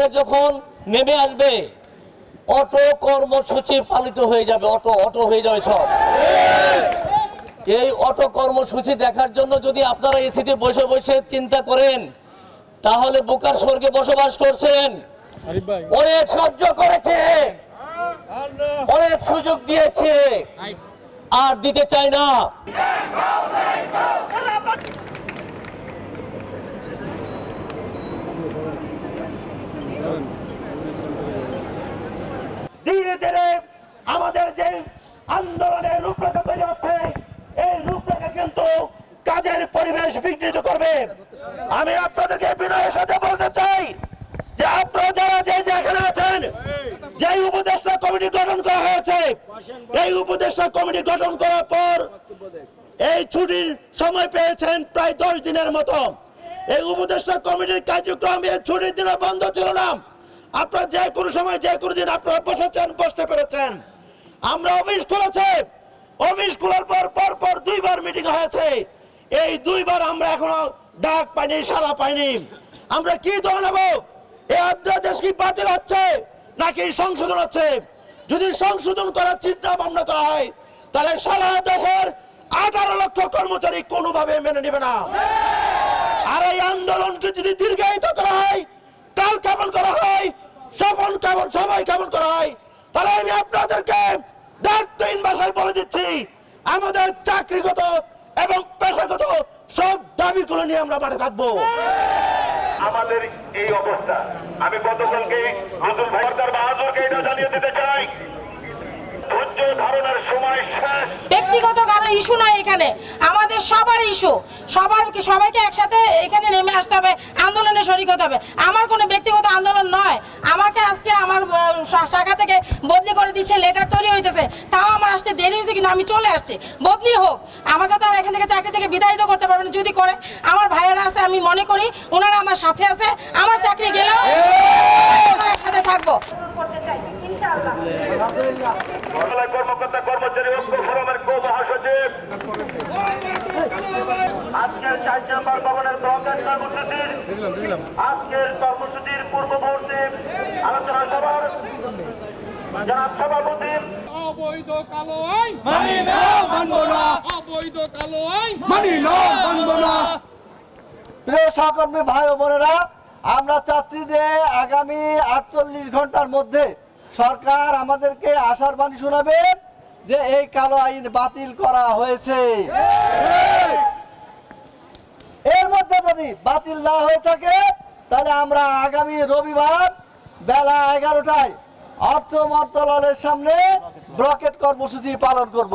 ভাইরা যখন নেমে আসবে অটো কর্মসূচি পালিত হয়ে যাবে, অটো হয়ে যাবে সব। এই অটো কর্মসূচি দেখার জন্য যদি আপনারা এসিতে বসে বসে চিন্তা করেন তাহলে বোকার স্বর্গে বসবাস করছেন। অনেক সহ্য করেছে, অনেক সুযোগ দিয়েছে, আর দিতে চাই না। ধীরে ধীরে আমাদের যে আন্দোলনের রূপরেখা তৈরি হচ্ছে, এই রূপরেখা কিন্তু কাজের পরিবেশ বিঘ্নিত করবে। আমি আপনাদেরকে বিনয়ের সাথে বলতে চাই যে আপনারা যারা যে যেখানে আছেন, যে উপদেষ্টা কমিটি গঠন করা হয়েছে, এই উপদেষ্টা কমিটি গঠন করার পর এই ছুটির সময় পেয়েছেন প্রায় 10 দিনের মতো। এই উপদেষ্টা কমিটির কার্যক্রম এই ছুটির দিনে বন্ধ ছিল না। আপনারা যে কোনো সময় যে কোনো দিন আপনারা বসতে পেরেছেন। আমরা অফিস খুলেছে, অফিস খোলার পর 2বার মিটিং হয়েছে। এই 2বার আমরা এখনো ডাক পাইনি, সাড়া পাইনি। আমরা কি ধরে নেব? এই অধ্যাদেশ কি বাতিল হচ্ছে নাকি সংশোধন হচ্ছে? যদি সংশোধন করার চিন্তা ভাবনা করা হয় তাহলে সারা দেশের 18 লক্ষ কর্মচারী কোনোভাবে মেনে নেবে না। আর এই আন্দোলনকে যদি দীর্ঘায়িত করা হয়, কাল কেমন করা হয়, সবাই কেমন করা হয়, তাহলে আমি আপনাদেরকে দায়িত্বহীন ভাষায় বলে দিচ্ছি, আমাদের চাকরিগত এবং পেশাগত সব দাবিগুলো নিয়ে আমরা মাঠে থাকবো। আমাদের এই অবস্থা আমি গতকালকে নতুন ভাইয়ার বাহাদুরকে এটা জানিয়ে দিতে চাই, ধৈর্য ধারণার সময় শেষ। ব্যক্তিগত কারো ইস্যু নয়, এখানে আমাদের সবার ইস্যু, সবাইকে একসাথে এখানে নেমে আসতে হবে, আন্দোলনে শরীক হতে হবে। আমার কোনো ব্যক্তিগত আন্দোলন নয়। আমাকে আজকে আমার শাখা থেকে বদলি করে দিচ্ছে, লেটার তৈরি হইতেছে, তাও আমার আসতে দেরি হয়েছে, কিন্তু আমি চলে আসছি। বদলি হোক, আমাকে তো আর এখান থেকে চাকরি থেকে বিদায়িত করতে পারবেন। যদি করে, আমার ভাইয়েরা আছে, আমি মনে করি ওনারা আমার সাথে আছে, আমার চাকরি গেলেও একসাথে থাকবো। কর্মকর্তা কর্মচারী ঐক্য ফোরামের মহাসচিব আজকের 4 নম্বর ভবনের ব্লকের কর্মসূচির পূর্ব মুহূর্তে আলোচনা সভার জনাব সভাপতি। অবৈধ কালো আইন মানি না, মানবো না। অবৈধ কালো আইন মানি না, মানবো না। প্রিয় সহকর্মী ভাই ও বোনেরা, আমরা চাচ্ছি যে আগামী 48 ঘন্টার মধ্যে সরকার আমাদেরকে আশার বাণী শোনাবে যে এই কালো আইন বাতিল করা হয়েছে। এর মধ্যে যদি বাতিল না হয়ে থাকে তাহলে আমরা আগামী রবিবার বেলা 11টায় অর্থ মন্ত্রণালয়ের সামনে ব্লকেট কর্মসূচি পালন করব।